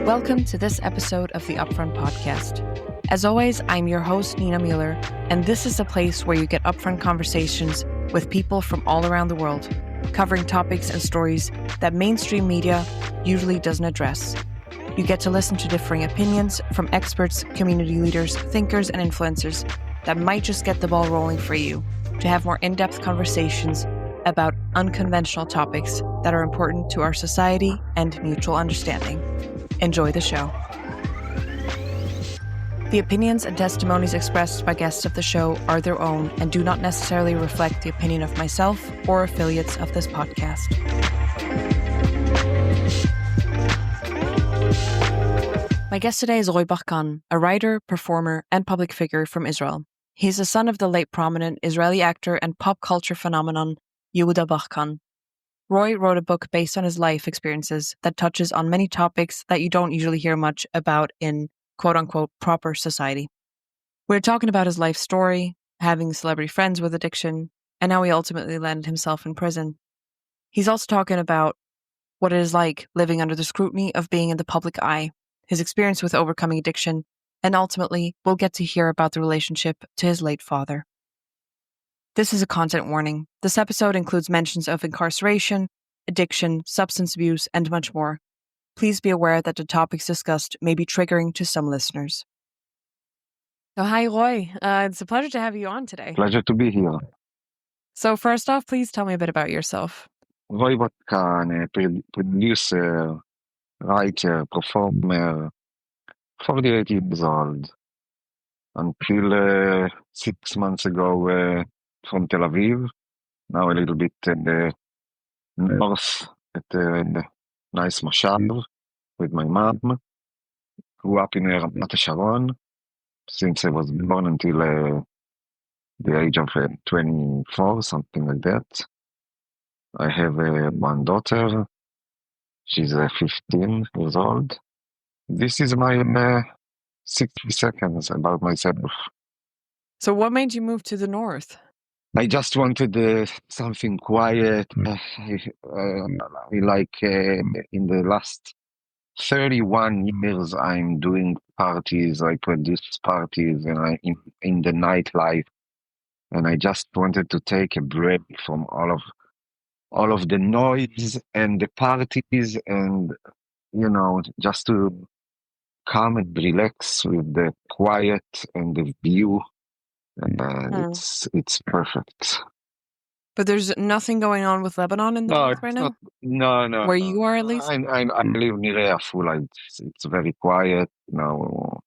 Welcome to this episode of the Upfront Podcast. As always, I'm your host, Nina Mueller, and this is a place where you get upfront conversations with people from all around the world, covering topics and stories that mainstream media usually doesn't address. You get to listen to differing opinions from experts, community leaders, thinkers, and influencers that might just get the ball rolling for you to have more in-depth conversations about unconventional topics that are important to our society and mutual understanding. Enjoy the show. The opinions and testimonies expressed by guests of the show are their own and do not necessarily reflect the opinion of myself or affiliates of this podcast. My guest today is Roy Barkan, a writer, performer, and public figure from Israel. He's the son of the late prominent Israeli actor and pop culture phenomenon Yehuda Barkan. Roy wrote a book based on his life experiences that touches on many topics that you don't usually hear much about in quote-unquote proper society. We're talking about his life story, having celebrity friends with addiction, and how he ultimately landed himself in prison. He's also talking about what it is like living under the scrutiny of being in the public eye, his experience with overcoming addiction, and ultimately, we'll get to hear about the relationship to his late father. This is a content warning. This episode includes mentions of incarceration, addiction, substance abuse, and much more. Please be aware that the topics discussed may be triggering to some listeners. So, hi, Roy. It's a pleasure to have you on today. Pleasure to be here. So, first off, please tell me a bit about yourself. Roy Barkan, producer, writer, performer, 48 years old. Until 6 months ago from Tel Aviv, now a little bit north at a nice Moshav with my mom. Grew up in Ramat Sharon since I was born until the age of 24, something like that. I have one daughter. She's 15 years old. This is my 60 seconds about myself. So, what made you move to the north? I just wanted something quiet. I like in the last 31 years, I'm doing parties. I produce parties, and I in the nightlife. And I just wanted to take a break from all of the noise and the parties, and just to come and relax with the quiet and the view. It's perfect. But there's nothing going on with Lebanon in the north right now? No. Where you are, at least? I live near Afula. It's very quiet. No,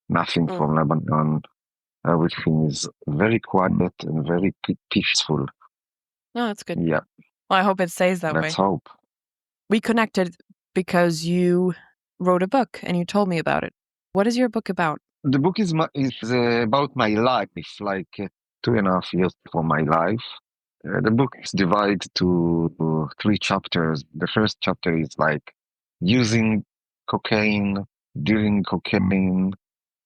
nothing from Lebanon. Everything is very quiet and very peaceful. No, that's good. Yeah. Well, I hope it stays that way. Let's hope. We connected because you wrote a book and you told me about it. What is your book about? The book is about my life, like 2.5 years from my life. The book is divided to 3 chapters. The first chapter is like using cocaine, dealing cocaine,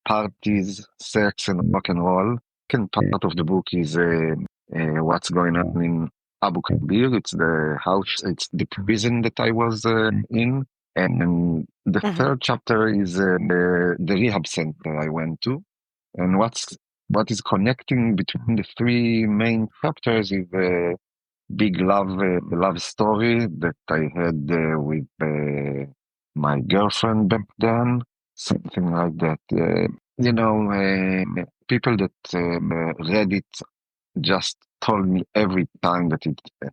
parties, sex, and rock and roll. Second part of the book is what's going on in Abu Kabir. It's the house, it's the prison that I was in. And the third chapter is the rehab center I went to. And what is connecting between the 3 main chapters is a big love story that I had with my girlfriend back then, something like that. People that read it just told me every time that it's a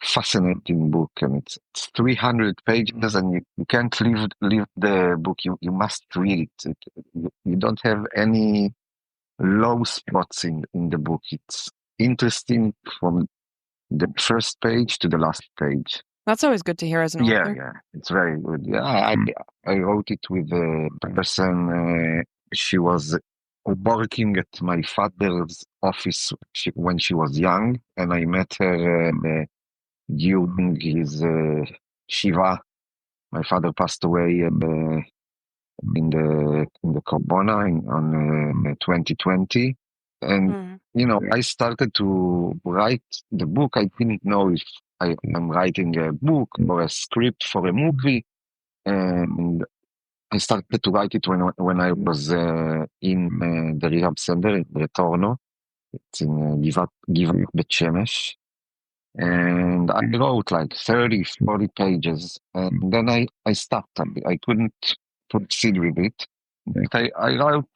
fascinating book, and it's 300 pages, and you can't leave the book. You must read it. You don't have any low spots in the book. It's interesting from the first page to the last page. That's always good to hear as an author. Yeah, it's very good. Yeah, I wrote it with a person. She was working at my father's office when she was young, and I met her during his Shiva. My father passed away in the Corona on 2020. And, I started to write the book. I didn't know if I'm writing a book or a script for a movie. And I started to write it when I was in the rehab center in Retorno. It's in Givat Bet Shemesh. And I wrote like 30, 40 pages. And then I stopped. I couldn't proceed with it. But I wrote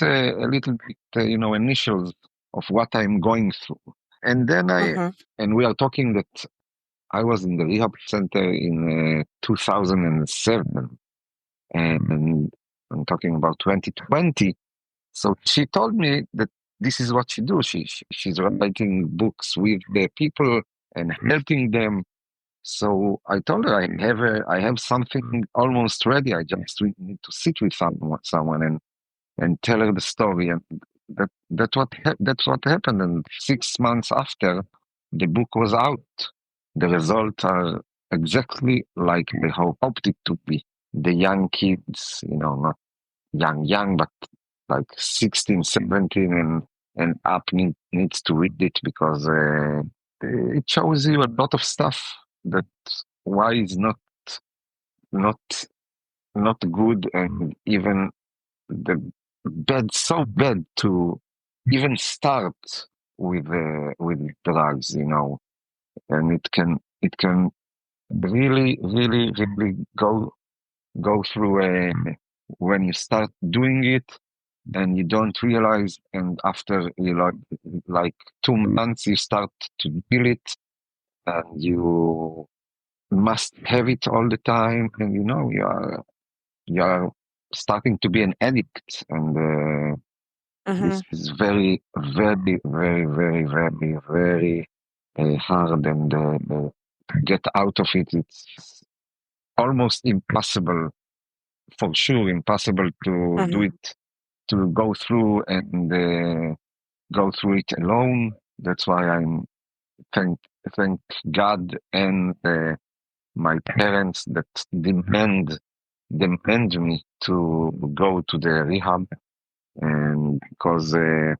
a little bit, initials of what I'm going through. And then Mm-hmm. and we are talking that I was in the rehab center in 2007. And I'm talking about 2020. So she told me that this is what she do. She's writing books with the people and helping them. So I told her I have something almost ready. I just need to sit with someone and tell her the story. And that's what happened. And 6 months after, the book was out. The results are exactly like they hoped it to be. The young kids, not young, but like 16, 17 and up needs to read it because it shows you a lot of stuff that why is not not good, and even the so bad to even start with drugs, and it can really, really, really go through when you start doing it and you don't realize, and after like 2 months you start to feel it, and you must have it all the time, and you are starting to be an addict, and Mm-hmm. this is very, very, very, very, very, very hard, and to get out of it, it's almost impossible, for sure impossible to do Mm-hmm. it, to go through and go through it alone. That's why I'm thank thank God and my parents that demand me to go to the rehab, and because I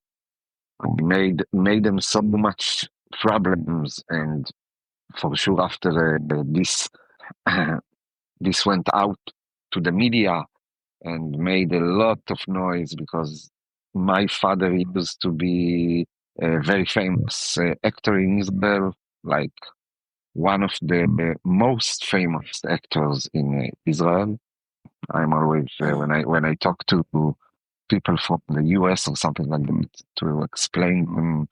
made them so much problems, and for sure after this this went out to the media and made a lot of noise, because my father used to be a very famous actor in Israel, like one of the most famous actors in Israel. I'm always when I talk to people from the US or something like that to explain them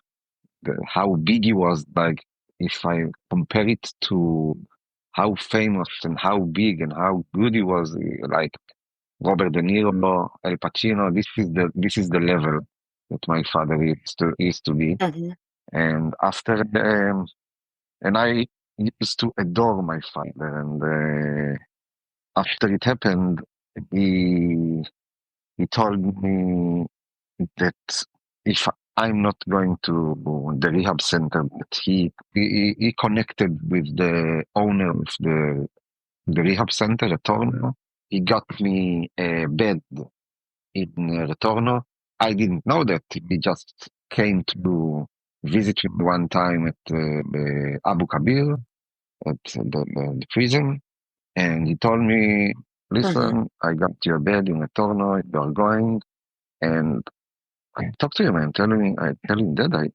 how big he was. Like if I compare it to how famous and how big and how good he was, like Robert De Niro, Al Pacino. This is the level that my father used to be. Mm-hmm. And and I used to adore my father. And after it happened, he he told me that if I'm not going to the rehab center, that he connected with the owner of the rehab center at Torno. He got me a bed in Retorno. I didn't know that. He just came to visit me one time at Abu Kabir, at the prison, and he told me, Mm-hmm. "Listen, I got your bed in Retorno. You're going." And I talk to him. I tell him that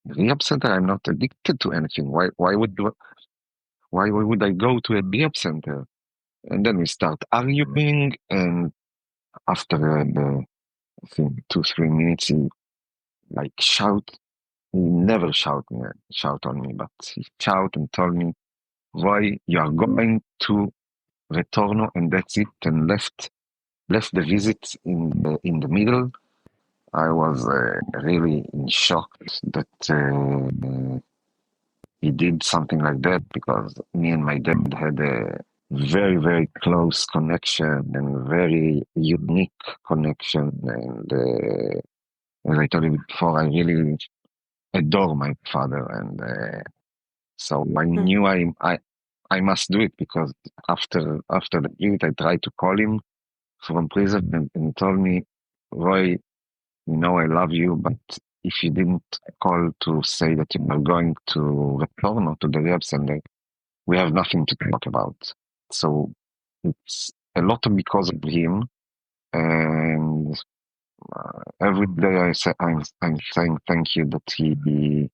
rehab center. I'm not addicted to anything. Why would I go to a rehab center? And then we start arguing, and after I think 2, 3 minutes, he like shout. He never shout on me, but he shout and told me, "Why you are going to Retorno and that's it?" And left the visit in the middle. I was really in shock that he did something like that, because me and my dad had a very, very close connection and very unique connection. And as I told you before, I really adore my father, and so I knew I must do it, because after the visit, I tried to call him from prison, and he told me, "Roy, I love you, but if you didn't call to say that you are going to return or to the rehab center, we have nothing to talk about." So it's a lot because of him. And every day I'm saying thank you that he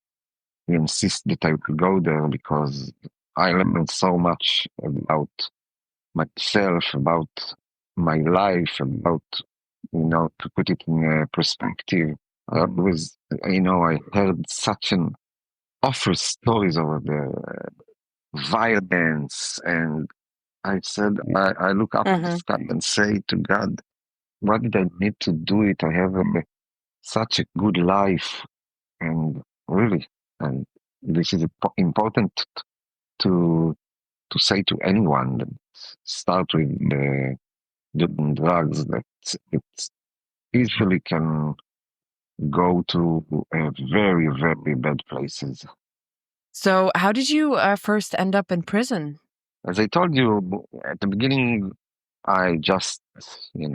insists that I will go there because I learned so much about myself, about my life, about, to put it in perspective. I was, I heard such an awful stories over the violence, and I look up to the Mm-hmm. sky and say to God, what did I need to do it? I have such a good life, and really, and this is important to to say to anyone that start with doing drugs that it easily can go to very, very bad places. So, how did you first end up in prison? As I told you at the beginning, I just, did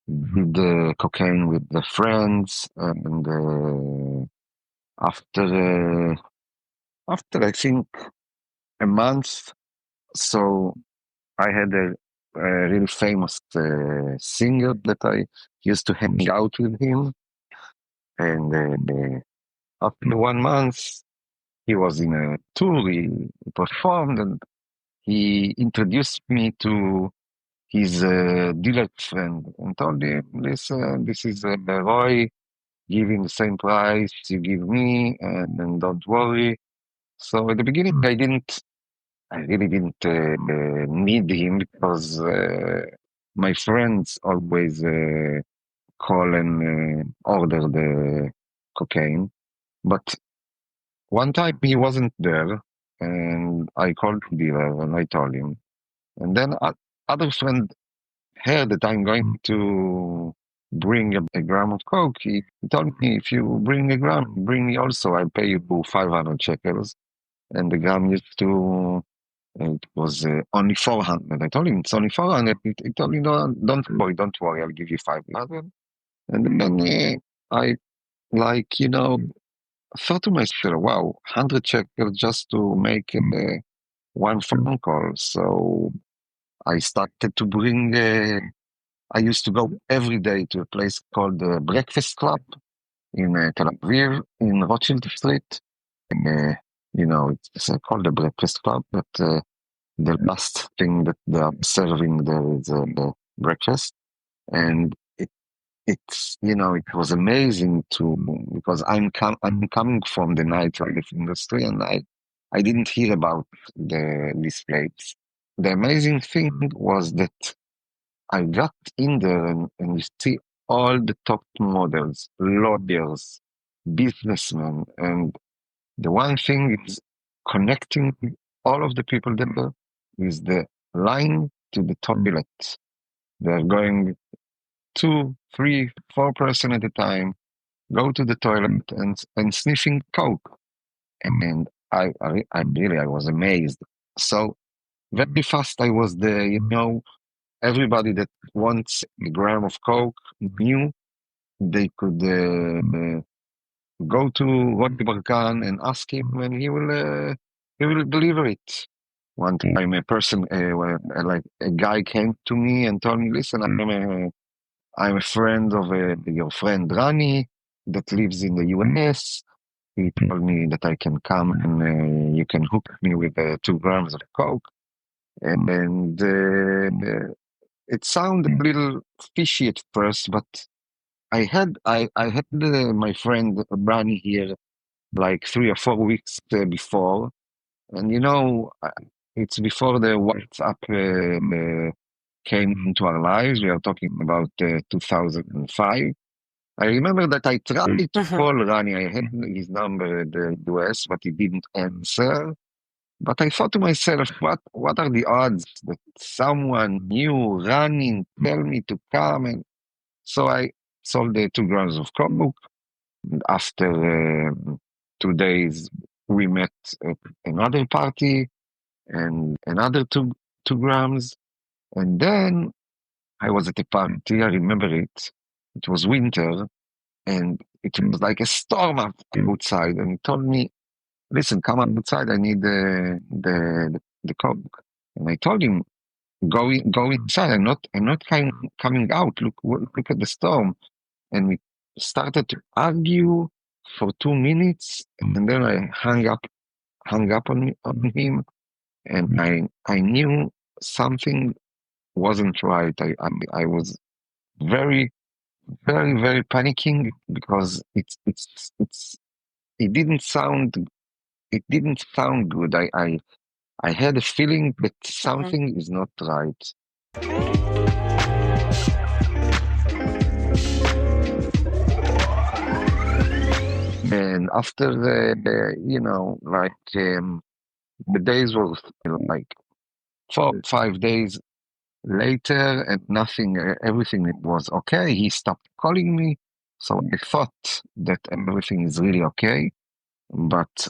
the cocaine with the friends, and after after I think a month, so I had a really famous singer that I used to hang out with him, and after 1 month, he was in a tour. He performed, and he introduced me to his dealer friend and told him, "Listen, this is Roy. Give him the same price you give me, and don't worry." So at the beginning, I really didn't need him because my friends always call and order the cocaine. But one time he wasn't there, and I called the dealer and I told him. And then other friend heard that I'm going to bring a gram of coke. He told me, if you bring a gram, bring me also. I'll pay you 500 shekels. And the gram used to, it was only 400. I told him it's only 400. He told me, no, don't worry, I'll give you 500. And then I, like, thought to myself, wow, 100 shekels just to make one phone call. So I started to bring, I used to go every day to a place called the Breakfast Club in Tel Aviv, in Rothschild Street. Uh, it's called the Breakfast Club, but the last thing that they are serving there is the breakfast. And it was amazing because I'm coming from the nightlife industry, and I didn't hear about this place. The amazing thing was that I got in there, and you see all the top models, lawyers, businessmen, and the one thing is connecting all of the people there is the line to the toilet. They're going 2, 3, 4 person at a time, go to the toilet and sniffing coke. And I was amazed. So very fast I was there, everybody that wants a gram of coke knew they could go to Roy Barkan and ask him, and he will deliver it. One time, like a guy came to me and told me, "Listen, I'm a friend of your friend Rani that lives in the US. He told me that I can come and you can hook me with 2 grams of coke." And it sounded a little fishy at first, but I had my friend Rani here like 3 or 4 weeks before, and it's before the WhatsApp came into our lives. We are talking about 2005. I remember that I tried to Mm-hmm. call Rani. I had his number at the US, but he didn't answer. But I thought to myself, what are the odds that someone new running tell me to come? And so I sold the 2 grams of coke. After 2 days, we met at another party and another 2 grams. And then I was at a party. I remember it. It was winter, and it was like a storm outside. And he told me, "Listen, come outside. I need the coke." And I told him, go inside. I'm not coming out. Look at the storm. And we started to argue for 2 minutes, and then I hung up on him, and I knew something wasn't right. I was very, very, very panicking because it didn't sound it didn't sound good. I had a feeling that something is not right. And after the days were like 4 5 days later, and nothing, everything was okay. He stopped calling me, so I thought that everything is really okay. But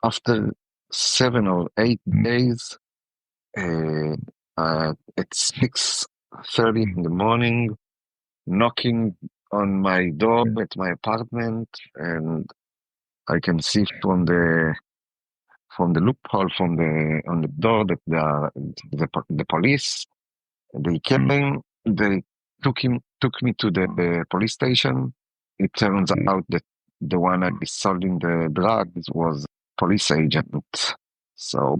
after 7 or 8 days, uh, at 6:30 in the morning, knocking on my door at my apartment, and I can see from the loophole from the on the door that the police. They came, they took me to the police station. It turns out that the one that is selling the drugs was police agent. So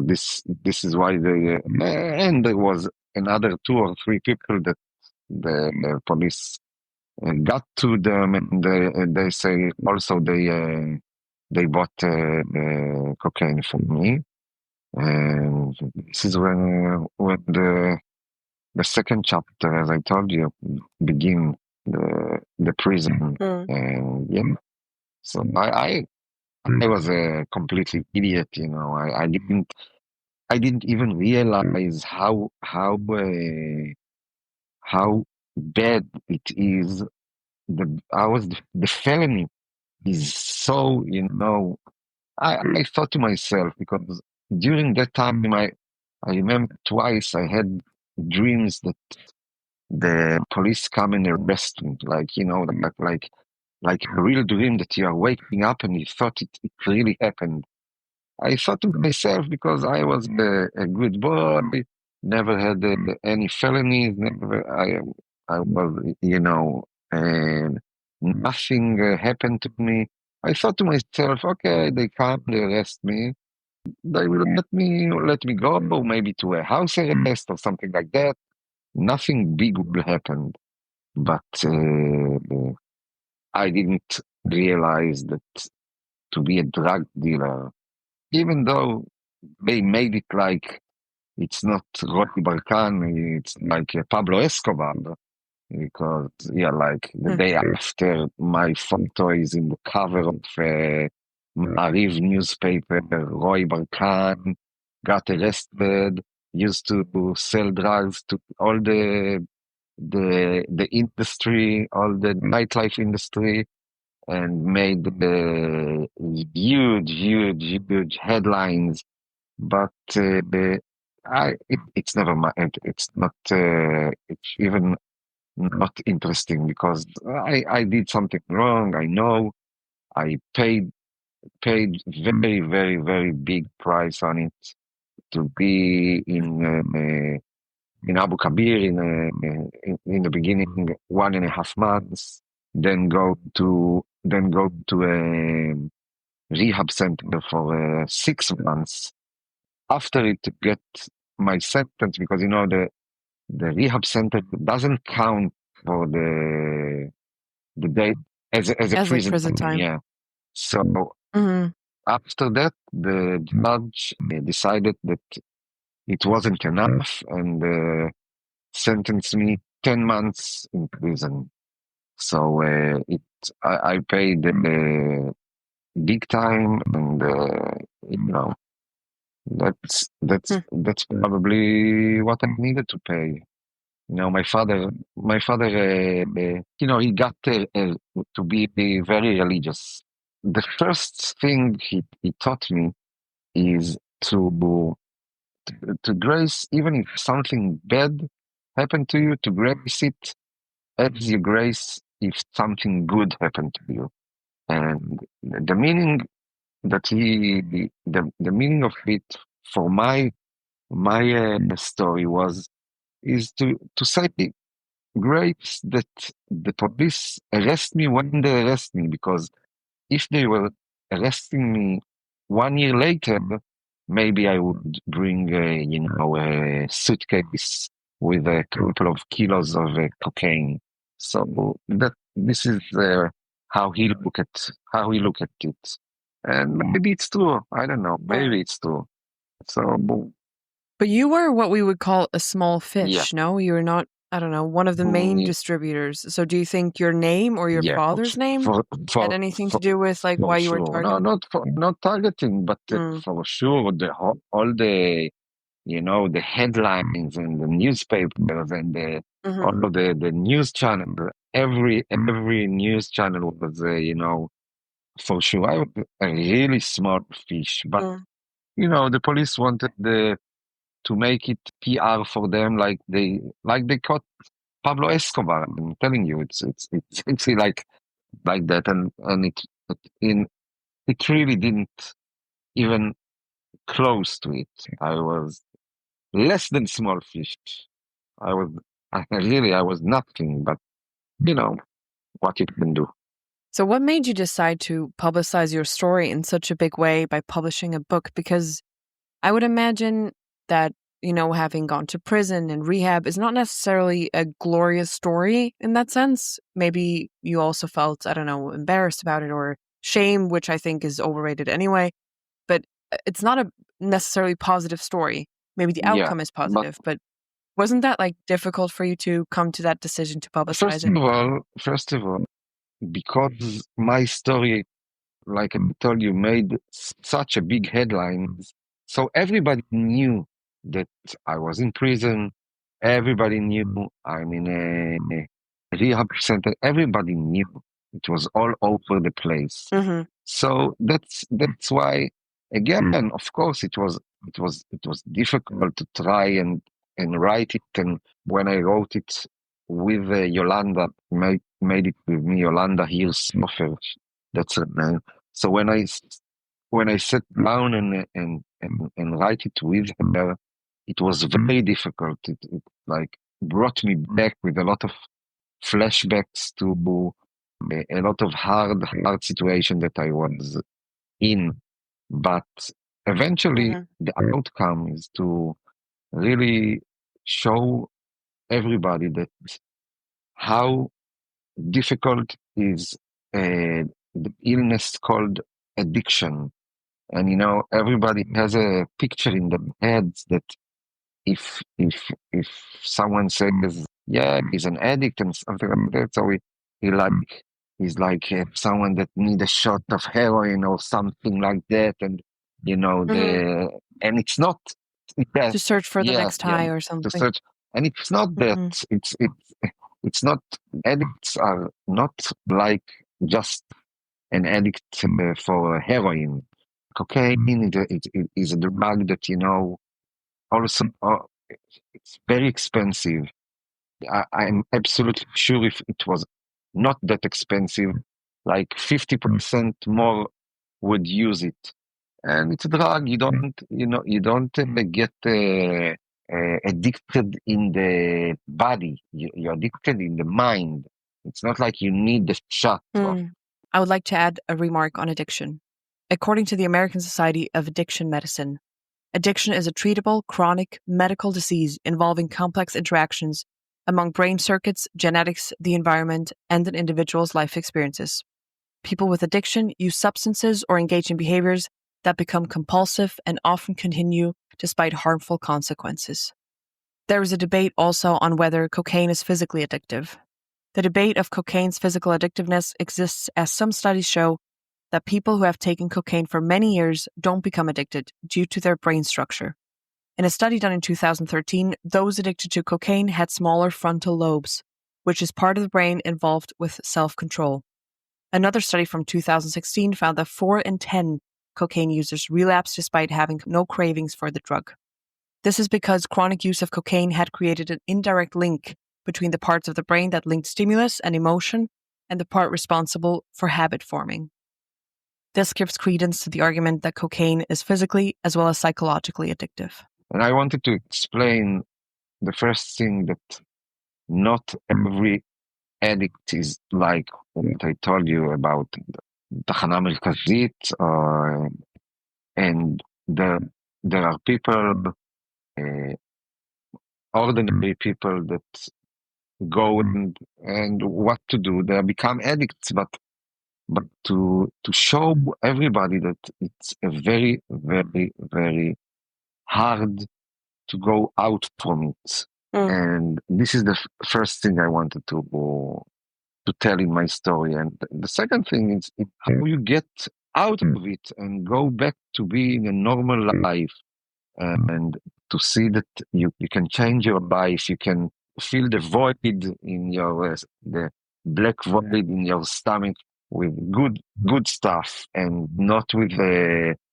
this is why they and there was another 2 or 3 people that the police got to them, and they say also they bought cocaine from me. And this is when the second chapter, as I told you, begin the prison. And yeah, so I was a completely idiot, you know. I didn't even realize how bad it is. The felony is so, you know. I thought to myself, because during that time I remember twice I had dreams that the police come and arrest me, like, you know, like a real dream that you are waking up and you thought it really happened. I thought to myself, because I was a good boy, never had any felonies, never I was, you know, and nothing happened to me. I thought to myself, okay, they come, they arrest me, they will let me go, or maybe to a house arrest or something like that. Nothing big will happen. But I didn't realize that to be a drug dealer, even though they made it like it's not Roy Barkan, it's like Pablo Escobar, because yeah, like the day after, my photo is in the cover of Maariv newspaper. Roy Barkan got arrested, used to sell drugs to all the industry, all the nightlife industry, and made the huge headlines. But it's never it's not it's even not interesting, because I did something wrong. I know I paid very, very, very big price on it to be in Abu Kabir in the beginning, 1.5 months, then go to a rehab center for 6 months after it to get my sentence, because you know the rehab center doesn't count for the day as a prison time. Yeah. So after that, the judge decided that it wasn't enough, and sentenced me 10 months in prison. So I paid big time, and you know, that's probably what I needed to pay. You know, my father, you know, he got to be very religious. The first thing he taught me is to grace, even if something bad happened to you, to grace it as you grace if something good happened to you. And the meaning that the meaning of it for my my story is to say great that the police arrest me when they arrest me, because if they were arresting me 1 year later, maybe I would bring a suitcase with a couple of kilos of cocaine. So that this is how he look at it, and maybe it's true. I don't know. Maybe it's true. So But you were what we would call a small yeah, fish, no? You were not, I don't know, one of the main mm, distributors. So do you think your name or your yeah, father's name for had for anything to for do with like for why you were sure. No, targeted? not targeting, but Mm, for sure all the the headlines and the newspapers and hmm all of the news channel, every news channel was for sure. I was a really smart fish, but mm. the police wanted to make it PR for them, like they caught Pablo Escobar. I'm telling you, it's like that, and it really didn't even close to it. I was less than small fish. I was, I was nothing, but you know what you can do. So what made you decide to publicize your story in such a big way by publishing a book? Because I would imagine that, having gone to prison and rehab is not necessarily a glorious story in that sense. Maybe you also felt, I don't know, embarrassed about it or shame, which I think is overrated anyway. But it's not a necessarily positive story. Maybe the Yeah, outcome is but positive, but wasn't that like difficult for you to come to that decision to publicize first it? of all, first of all, because my story, like I told you, made such a big headlines. So everybody knew that I was in prison. Everybody knew I'm in a rehab center. Everybody knew it was all over the place. Mm-hmm. So that's why, again, of course, it was difficult to try and write it. And when I wrote it with Yolanda, made it with me, Yolanda Hirschhofer, that's her name. So when I sat down and write it with her, it was very difficult. It like brought me back with a lot of flashbacks to a lot of hard situation that I was in. But eventually, Mm-hmm. the outcome is to really show everybody that how difficult is the illness called addiction. And everybody has a picture in their heads that if someone says, yeah, he's an addict and something like that, so he's like someone that need a shot of heroin or something like that, and Mm-hmm. and it's not that. To search for the Yeah, next yeah, high or to something. search, and it's not that. Mm-hmm. It's not. Addicts are not like just an addict for heroin. Cocaine is a drug that also, it's very expensive. I'm absolutely sure if it was not that expensive, like 50% more would use it. And it's a drug. You don't get addicted in the body. You're addicted in the mind. It's not like you need the shot. I would like to add a remark on addiction. According to the American Society of Addiction Medicine, addiction is a treatable, chronic, medical disease involving complex interactions among brain circuits, genetics, the environment, and an individual's life experiences. People with addiction use substances or engage in behaviors that become compulsive and often continue despite harmful consequences. There is a debate also on whether cocaine is physically addictive. The debate of cocaine's physical addictiveness exists as some studies show that people who have taken cocaine for many years don't become addicted due to their brain structure. In a study done in 2013, those addicted to cocaine had smaller frontal lobes, which is part of the brain involved with self-control. Another study from 2016 found that 4 in 10 cocaine users relapsed despite having no cravings for the drug. This is because chronic use of cocaine had created an indirect link between the parts of the brain that linked stimulus and emotion and the part responsible for habit forming. This gives credence to the argument that cocaine is physically as well as psychologically addictive. And I wanted to explain the first thing that not every addict is like what I told you about תחנה מרכזית, and there are people, uh, ordinary people that go and what to do. They become addicts, but to show everybody that it's a very, very, very hard to go out from it. And this is the first thing I wanted to tell in my story. And the second thing is how you get out of it and go back to being a normal life, and to see that you can change your life, you can fill the void in your the black void in your stomach with good stuff and not with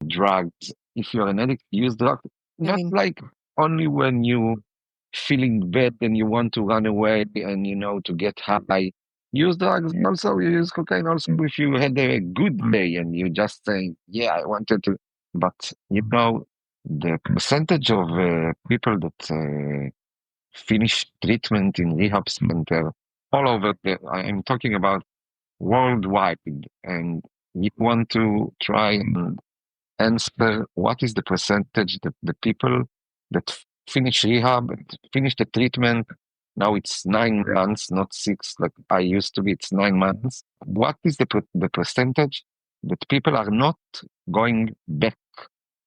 drugs. If you're an addict, use drugs just like only when you feeling bad and you want to run away and to get high. Use drugs also. You use cocaine also if you had a good day and you just say, "Yeah, I wanted to." But the percentage of people that finish treatment in rehab center all over I'm talking about worldwide, and you want to try and answer what is the percentage that the people that finish rehab, finish the treatment, now it's 9 months, not 6 like I used to be, it's 9 months. What is the percentage that people are not going back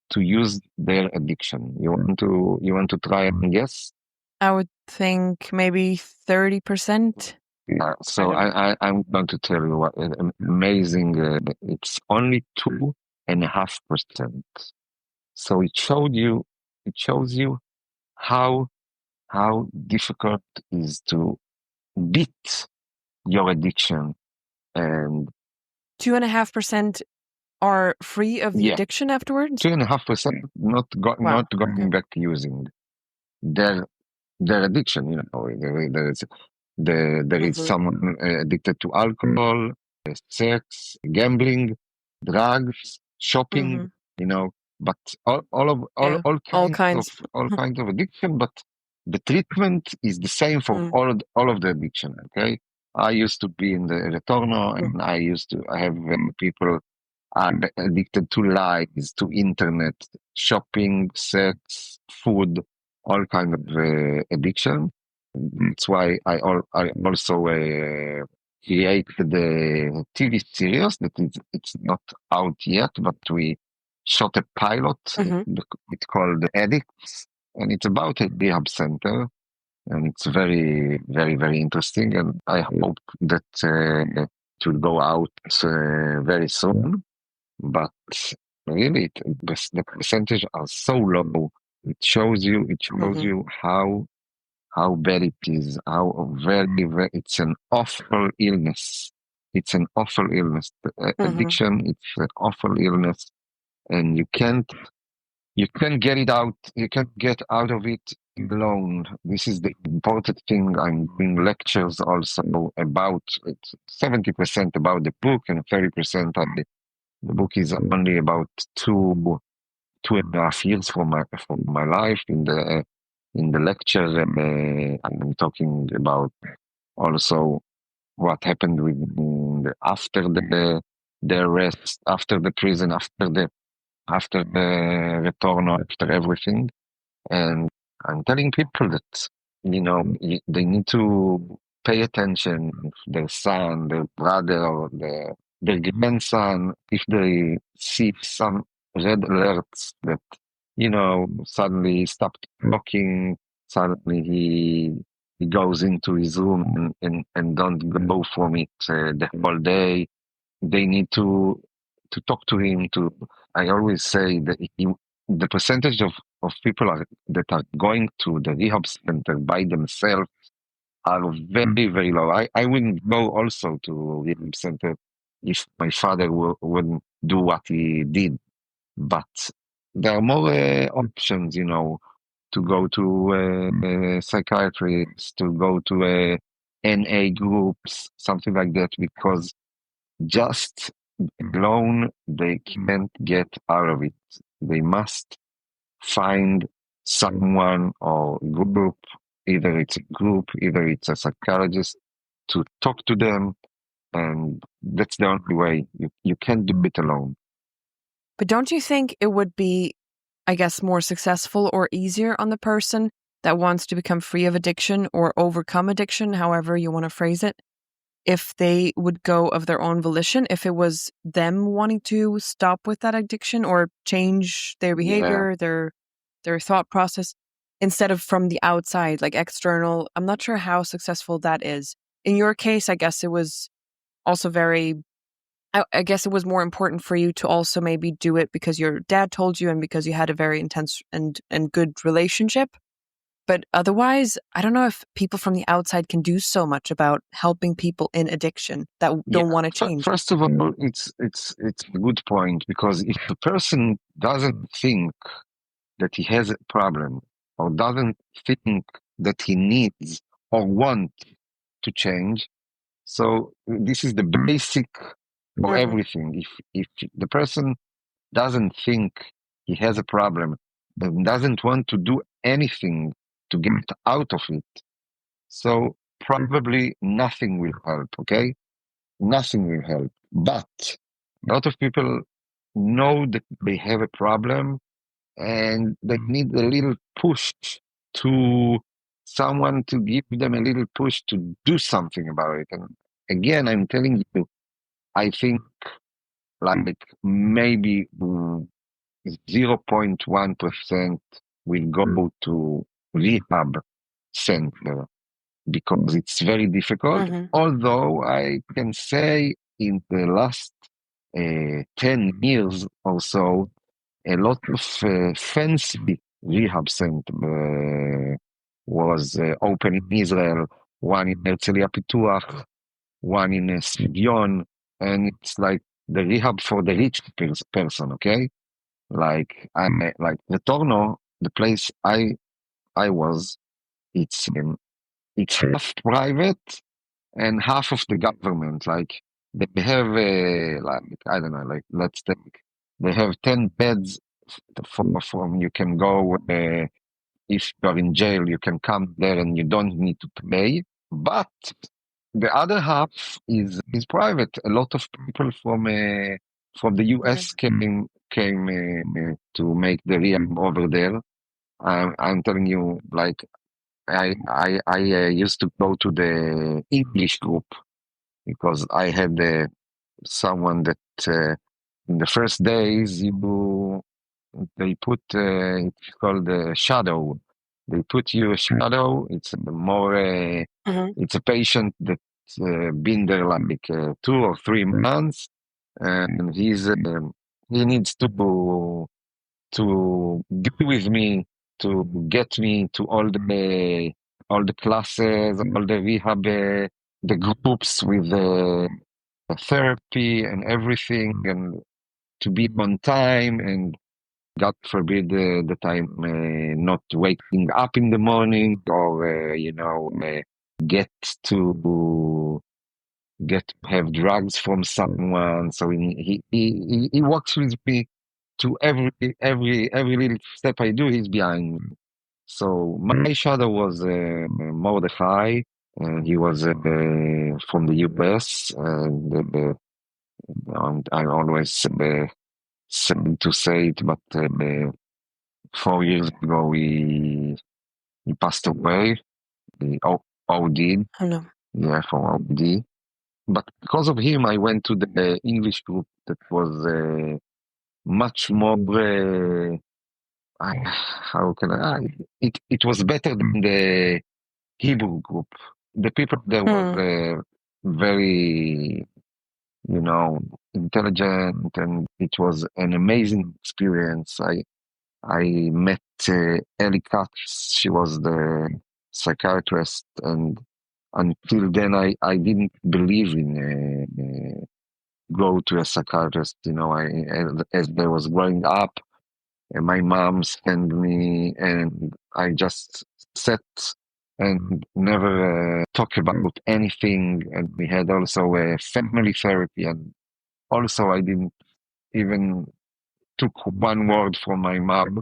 to use their addiction? You want to try and guess? I would think maybe 30%. So I'm going to tell you what amazing. It's only 2.5%. So it shows you how difficult it is to beat your addiction. And 2.5% are free of the yeah, addiction afterwards? 2.5% not Wow. going Okay. back using their addiction. There is someone addicted to alcohol, sex, gambling, drugs, shopping. But Yeah, all all kinds kinds. of addiction. But the treatment is the same for all of the addiction. Okay, I used to be in the Retorno, and I have people are addicted to lies, to internet, shopping, sex, food, all kind of addiction. That's why I also created the TV series that it's not out yet, but we shot a pilot. It's called Addicts, and it's about a rehab center, and it's very, very, very interesting. And I hope that it will go out very soon. But really, the percentage are so low. It shows you how bad it is, how very, very, it's an awful illness. It's an awful illness. Addiction, it's an awful illness, and you can't get it out. You can't get out of it alone. This is the important thing. I'm doing lectures also about it. 70% about the book and 30% of the book is only about 2.5 years from my life. In the lecture, I'm talking about also what happened after the arrest, after the prison, after the return, after everything. And I'm telling people that they need to pay attention. If their son, their brother, or their grandson, if they see some red alerts that suddenly he stopped talking, suddenly he goes into his room and don't go from it the whole day. They need to talk to him. I always say that the percentage of people that are going to the rehab center by themselves are very, very low. I wouldn't go also to rehab center if my father wouldn't do what he did. But there are more options, to go to psychiatrists, to go to NA groups, something like that, because just alone they can't get out of it. They must find someone or group, either it's a group, either it's a psychologist, to talk to them. And that's the only way. You can't do it alone. But don't you think it would be, I guess, more successful or easier on the person that wants to become free of addiction or overcome addiction, however you want to phrase it, if they would go of their own volition, if it was them wanting to stop with that addiction or change their Yeah. behavior, their thought process, instead of from the outside, like external? I'm not sure how successful that is. In your case, I guess it was also very, I guess it was more important for you to also maybe do it because your dad told you and because you had a very intense and good relationship. But otherwise, I don't know if people from the outside can do so much about helping people in addiction that Yeah. don't want to change. First of all, it's a good point, because if the person doesn't think that he has a problem, or doesn't think that he needs or want to change, so this is the basic for Mhm. everything. If the person doesn't think he has a problem and doesn't want to do anything to get out of it, so probably nothing will help, okay? Nothing will help. But a lot of people know that they have a problem and they need a little push to someone to give them a little push to do something about it. And again, I'm telling you, I think like maybe 0.1% will go to rehab center, because it's very difficult. Mhm. Although I can say in the last 10 years or so, a lot of fancy rehab center was open in Israel, one in Herzliya Pituach, one in Svion, and it's like the rehab for the rich person, okay? Like the Torno, the place I was, it's half private and half of the government. Like they have like I don't know, like let's take they have 10 beds from you can go if you're in jail, you can come there and you don't need to pay. But the other half is private. A lot of people from the US Mhm. came to make the rehab over there. I'm telling you, like I used to go to the English group, because I had someone that in the first days they put it's called a shadow. They put you a shadow. It's a more Mhm. it's a patient that been there like 2 or 3 months, and he needs to be with me, to get me to all the classes, all the rehab, the groups with the therapy and everything, and to be on time, and God forbid that I'm not waking up in the morning, or get to get to have drugs from someone. So he walks with me to every little step I do. He's behind me. So my shadow was Mordechai, and he was from the US, and I always sad to say it, but 4 years ago he passed away. He OD'd, Oh no. yeah, from OD. But because of him, I went to the English group that was much more. How can it was better than the Hebrew group. The people there were Mm. very, intelligent, and it was an amazing experience. I met Ellie Katz. She was the psychiatrist, and until then, I didn't believe in go to a psychiatrist. As I was growing up, and my mom sent me, and I just sat and never talk about anything. And we had also a family therapy, and also I didn't even took one word from my mom.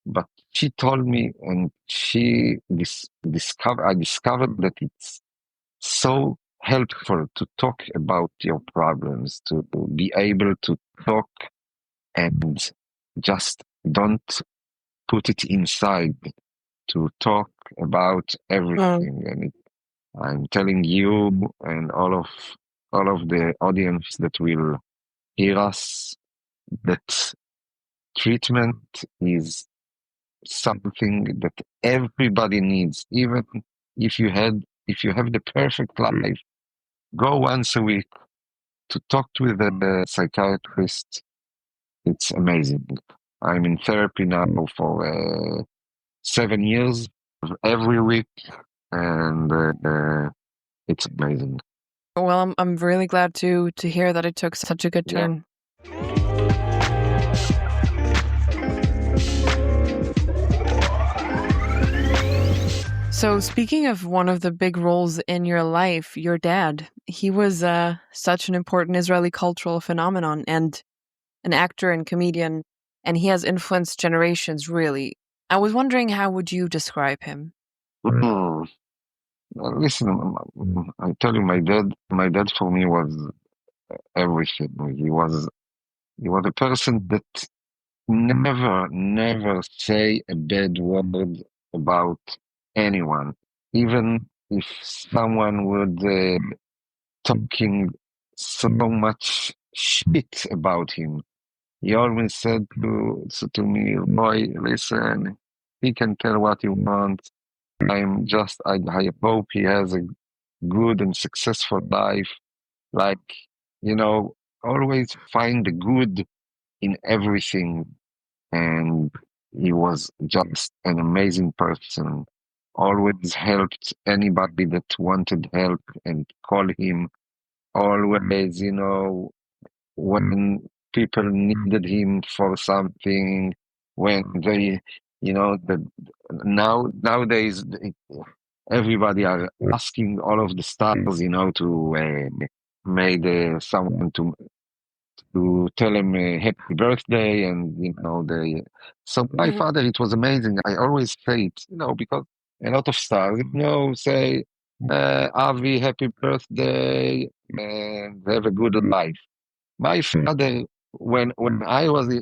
but she told me, and I discovered that it's so helpful to talk about your problems, to be able to talk and just don't put it inside, to talk about Mm. everything. And I'm telling you and all of the audience that will hear us that treatment is something that everybody needs. Even if you have the perfect life, go once a week to talk with a psychiatrist. It's amazing. I'm in therapy now for 7 years every week, and it's amazing. Well, I'm really glad to hear that it took such a good Yeah. turn. So, speaking of one of the big roles in your life, your dad, he was such an important Israeli cultural phenomenon and an actor and comedian, and he has influenced generations, really. I was wondering, how would you describe him? Mm. Listen, I tell you, my dad for me was everything. He was a person that never say a bad word about anyone, even if someone would talking so much shit about him. He always said to me, "Boy, listen, he can tell what he wants. I hope he has a good and successful life. Like, you know, always find the good in everything." And he was just an amazing person. Always helped anybody that wanted help and call him. Always, when people needed him for something, when they, the nowadays everybody are asking all of the stars, to made someone to tell him happy birthday, and so my Mhm. father, it was amazing. I always say it, because a lot of stars, say Avi, happy birthday and have a good life. My father, when I was, a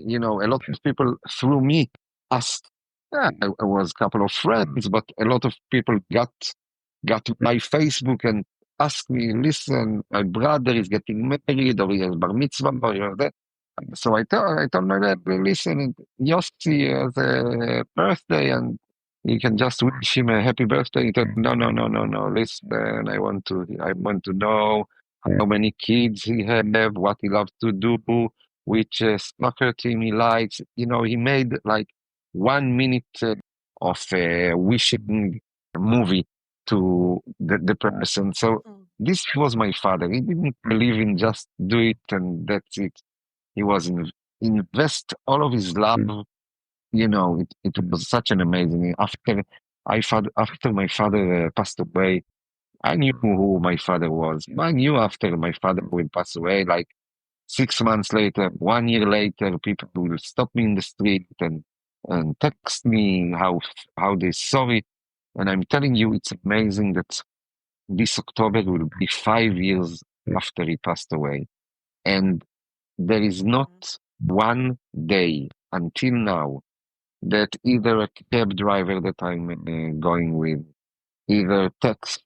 lot of people through me asked. Yeah, I was a couple of friends, but a lot of people got to my Facebook and asked me, "Listen, my brother is getting married, or he has bar mitzvah, or that." So I told my dad, "Listen, Yossi has a birthday, and you can just wish him a happy birthday." He said, "No, no, no, no, no. Listen, I want to know how many kids he have, what he loves to do, which soccer team he likes." He made like 1 minute of wishing movie to the person. So Mm. this was my father. He didn't believe in just do it and that's it. He was invest all of his love. It was such an amazing. After my father passed away, I knew who my father was. I knew after my father will pass away, like 6 months later, 1 year later, people will stop me in the street and text me how they saw it. And I'm telling you, it's amazing that this October will be 5 years after he passed away. And there is not Mhm. one day until now that either a cab driver that I'm going with, either text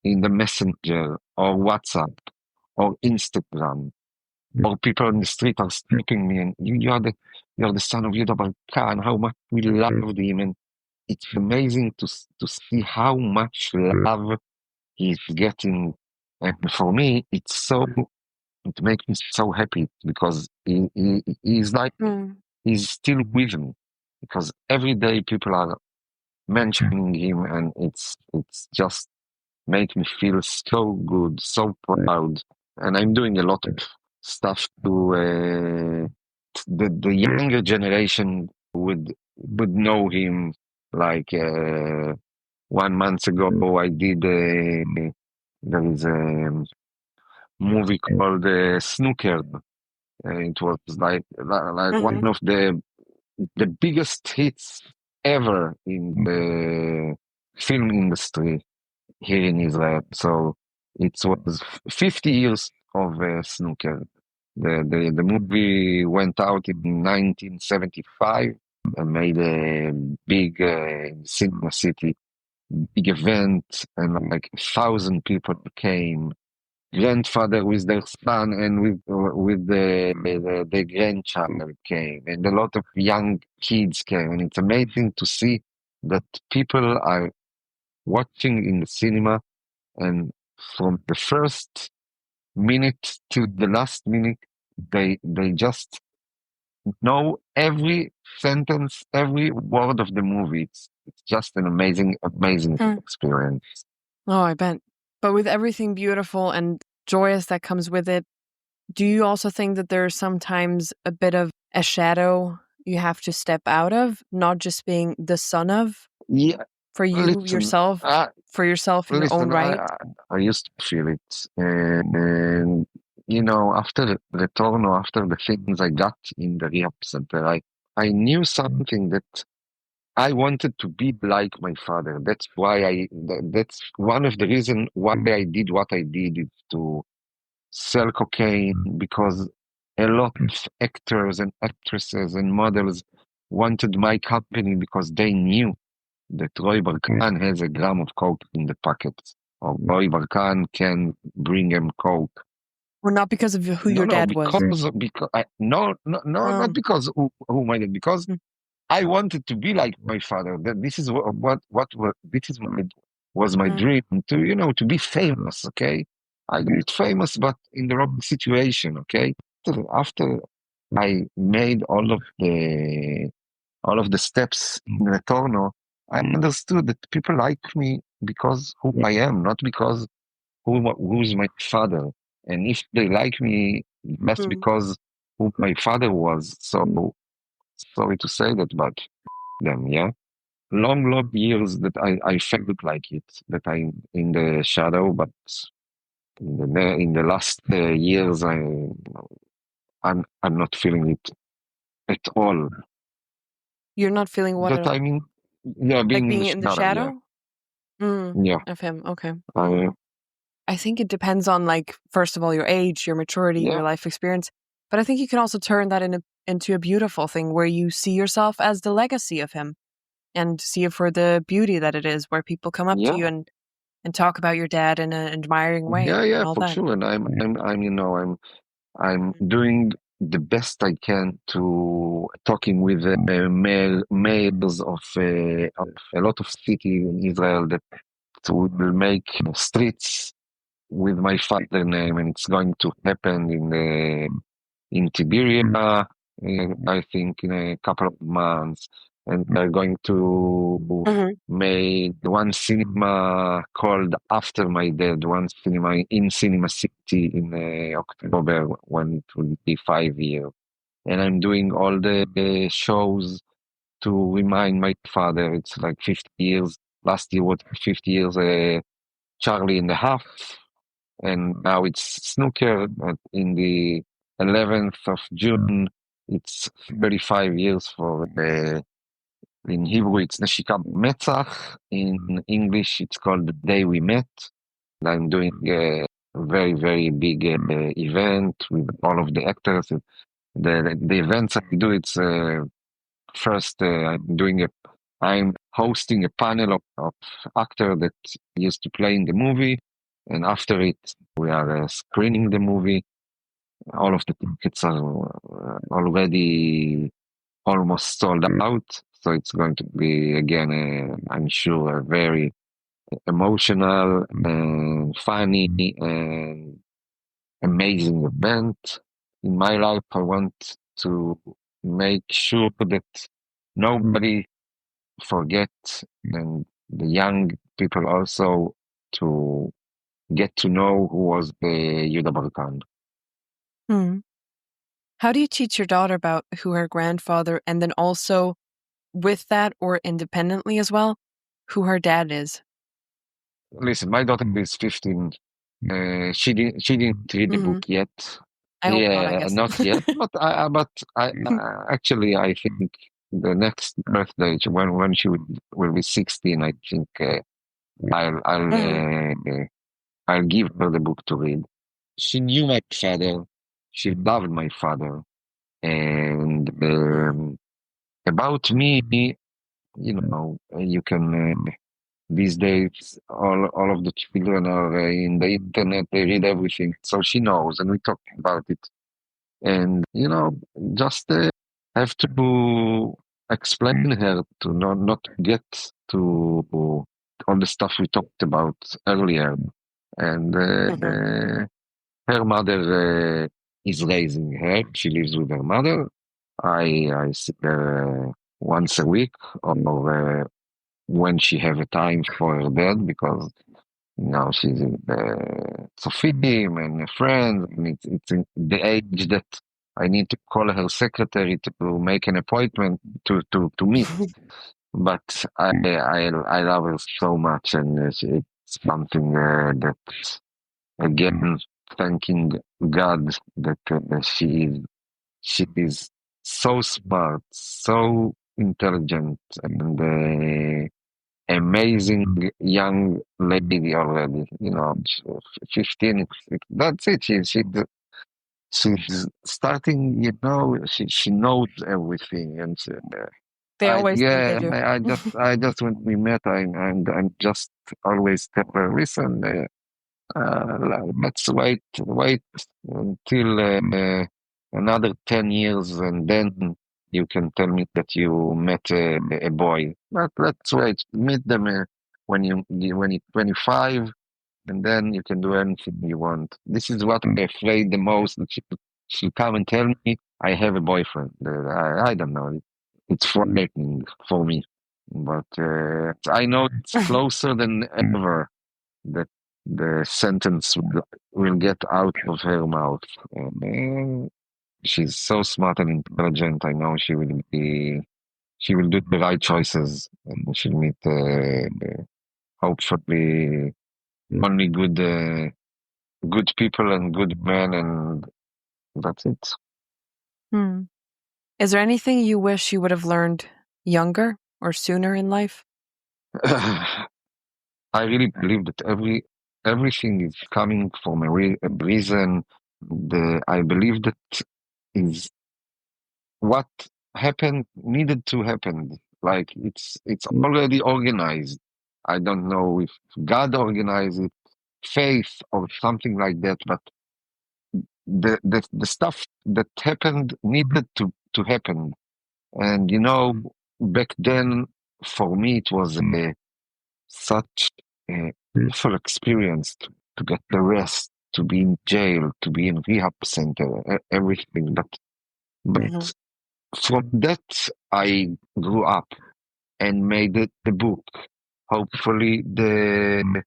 in the messenger or WhatsApp or Instagram, or people on the street are stalking me, and you're the son of Yehuda Barkan, how much we loved him. And it's amazing to see how much love he's getting. And for me, it makes me so happy because he's like, Mm. he's still with me, because every day people are mentioning him, and it's just make me feel so good, so proud. And I'm doing a lot of stuff to the younger generation would know him. Like 1 month ago, I did there is a movie called Snooker. It was like one Mhm. of the the biggest hits ever in the film industry here in Israel. So it was 50 years of snooker. The movie went out in 1975 and made a big cinema city, big event, and like 1,000 people came. Grandfather with their son and with the grandchild came, and a lot of young kids came, and it's amazing to see that people are watching in the cinema, and from the first minute to the last minute, they just know every sentence, every word of the movie. It's just an amazing experience. Oh, I bet. But with everything beautiful and joyous that comes with it, do you also think that there's sometimes a bit of a shadow you have to step out of, not just being the son of, Yeah, for you listen, yourself, for yourself in your own listen, right? I used to feel it, and you know, after the Torno, after the things I got in the rehab center, I knew something that I wanted to be like my father. That's why that's one of the reasons why I did what I did, is to sell cocaine, because a lot of actors and actresses and models wanted my company because they knew that Roy Barkan has a gram of coke in the pocket, or Roy Barkan can bring him coke. Or not because of who No, your no, dad was? because not because who my dad, because Mm. I wanted to be like my father. That this is this is was my Mm. dream, to to be famous. Okay, I got famous, but in the wrong situation. Okay, after I made all of the steps in Retorno, I understood that people like me because who I am, not because who's my father. And if they like me, that's Mm. because who my father was. So sorry to say that, but them, yeah. Long years that I felt like it, that I in the shadow, but in the last years, I'm not feeling it at all. You're not feeling what at That I all? mean, yeah, Like being in the being in the shadow, yeah, shadow? Mm. yeah, Of him. Okay. I, I think it depends on, like, first of all, your age, your maturity, yeah, your life experience. But I think you can also turn that into a beautiful thing where you see yourself as the legacy of him and see it for the beauty that it is, where people come up to yeah, you and talk about your dad in an admiring way yeah, and all for that. sure. And I'm Mm. doing the best I can to talking with mayors of a lot of cities in Israel that will make streets with my father name, and it's going to happen in Tiberia, I think in a couple of months, and they're going to Mhm. make one cinema called After My Dad, one cinema in Cinema City in October, when it will be 5 years. And I'm doing all the shows to remind my father. It's like 50 years. Last year was 50 years, Charlie and a Half, and now it's snooker. In the 11th of June, it's 35 years for in Hebrew, it's Neshika Metzach. In English, it's called The Day We Met. And I'm doing a very big event with all of the actors. The events I do, it's first I'm hosting a panel of actors that used to play in the movie, and after it, we are screening the movie. All of the tickets are already almost sold out, so it's going to be again, I'm sure, a very emotional and funny and amazing event. In my life, I want to make sure that nobody forget, and the young people also, to get to know who was the Yehuda Barkan. Mm. How do you teach your daughter about who her grandfather, and then also with that or independently as well, who her dad is? Listen, my daughter is 15. She didn't read the Hmm. book yet. I hope not, I Yeah, guess. not yet. But I actually I think the next birthday, when she will be 16, I think I'll I'll Mhm. uh, I'll give her the book to read. She knew my father. She loved my father. And Mhm. about me, you can these days all of the children are in the internet. They read everything, so she knows, and we talk about it. And just have to explain her to not get to all the stuff we talked about earlier. And Mhm. her mother is raising her. She lives with her mother. I see her once a week, or when she have a time for her dad, because now she's in the Sofim and friends, and it's in the age that I need to call her secretary to make an appointment to meet. But I love her so much, and it's something that, again, thanking God that she is so smart, so intelligent, and amazing young lady already. 15. That's it. She's starting. She knows everything, and They always think they do. I just when we met, I'm just always tell her, listen. Let's wait until another 10 years, and then you can tell me that you met a boy. But let's wait. Meet them when you're 25, and then you can do anything you want. This is what I'm afraid the most, that she come and tell me I have a boyfriend. I don't know. It's frightening for me, but I know it's closer than ever that the sentence will get out of her mouth. And she's so smart and intelligent. I know she will do the right choices, and she'll meet hopefully only good people and good men, and that's it. Hmm. Is there anything you wish you would have learned younger or sooner in life? I really believe that everything is coming from a reason. I believe that is what happened needed to happen. Like it's already organized. I don't know if God organized it, faith or something like that, but the stuff that happened needed to happen. And back then, for me it was such a beautiful experience to get the rest, to be in jail, to be in rehab center, everything. But Mhm. from that, I grew up and made the book. Hopefully, the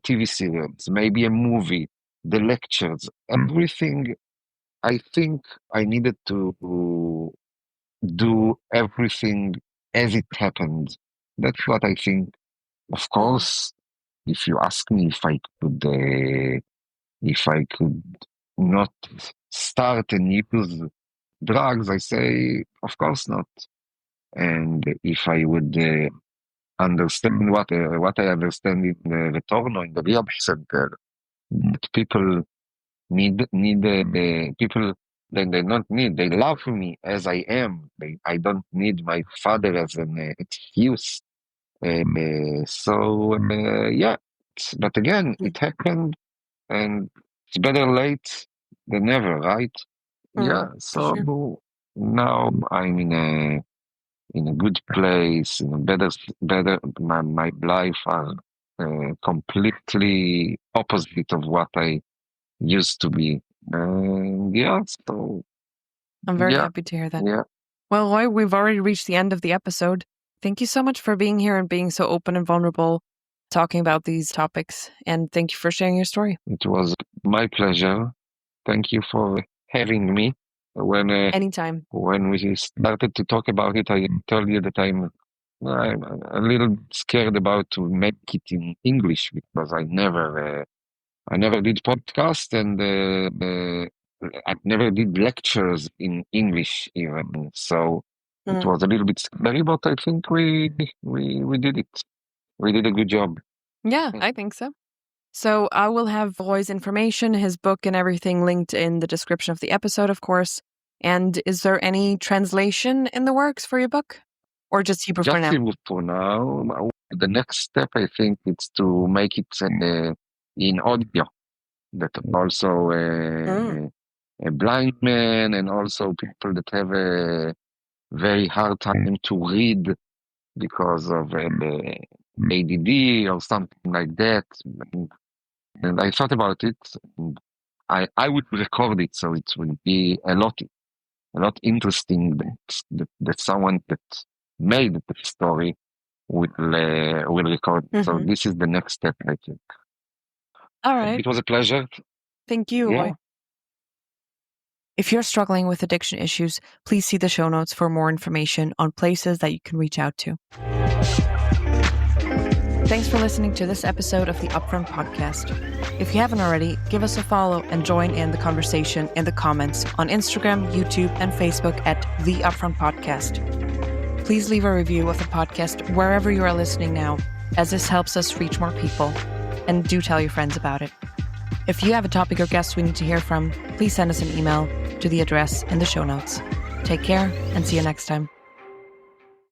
TV series, maybe a movie, the lectures, everything. I think I needed to do everything as it happened. That's what I think. Of Mhm. course, if you ask me if I could not start and use drugs, I say, of course not. And if I would understand what I understand in the Retorno, in the rehab center, that people need people, they don't need, they love me as I am. I don't need my father as an excuse. Yeah, but again, Mhm. it happened, and it's better late than never, right? Yeah. For sure. So now I'm in a good place, in a better. My life are completely opposite of what I used to be. Yeah. So I'm very yeah, happy to hear that. yeah. Well, Roy, we've already reached the end of the episode. Thank you so much for being here and being so open and vulnerable, talking about these topics. And thank you for sharing your story. It was my pleasure. Thank you for having me. When uh, Anytime. when we started to talk about it, I told you that I'm a little scared about to make it in English, because I never did podcast, and I never did lectures in English even. So It was a little bit scary, but I think we did it. We did a good job. Yeah, I think so. So I will have Roy's information, his book and everything linked in the description of the episode, of course. And is there any translation in the works for your book? Or just Hebrew for Just now? Hebrew for now. The next step, I think, is to make it in audio. That also a blind man and also people that have a very hard time to read because of ADD or something like that. And I thought about it. I would record it, so it will be a lot interesting that someone that made the story will record. So this is the next step, I think. All right. It was a pleasure. Thank you, Yeah. Roy. If you're struggling with addiction issues, please see the show notes for more information on places that you can reach out to. Thanks for listening to this episode of the Upfront Podcast. If you haven't already, give us a follow and join in the conversation in the comments on Instagram, YouTube, and Facebook at The Upfront Podcast. Please leave a review of the podcast wherever you are listening now, as this helps us reach more people. And do tell your friends about it. If you have a topic or guest we need to hear from, please send us an email to the address in the show notes. Take care and see you next time.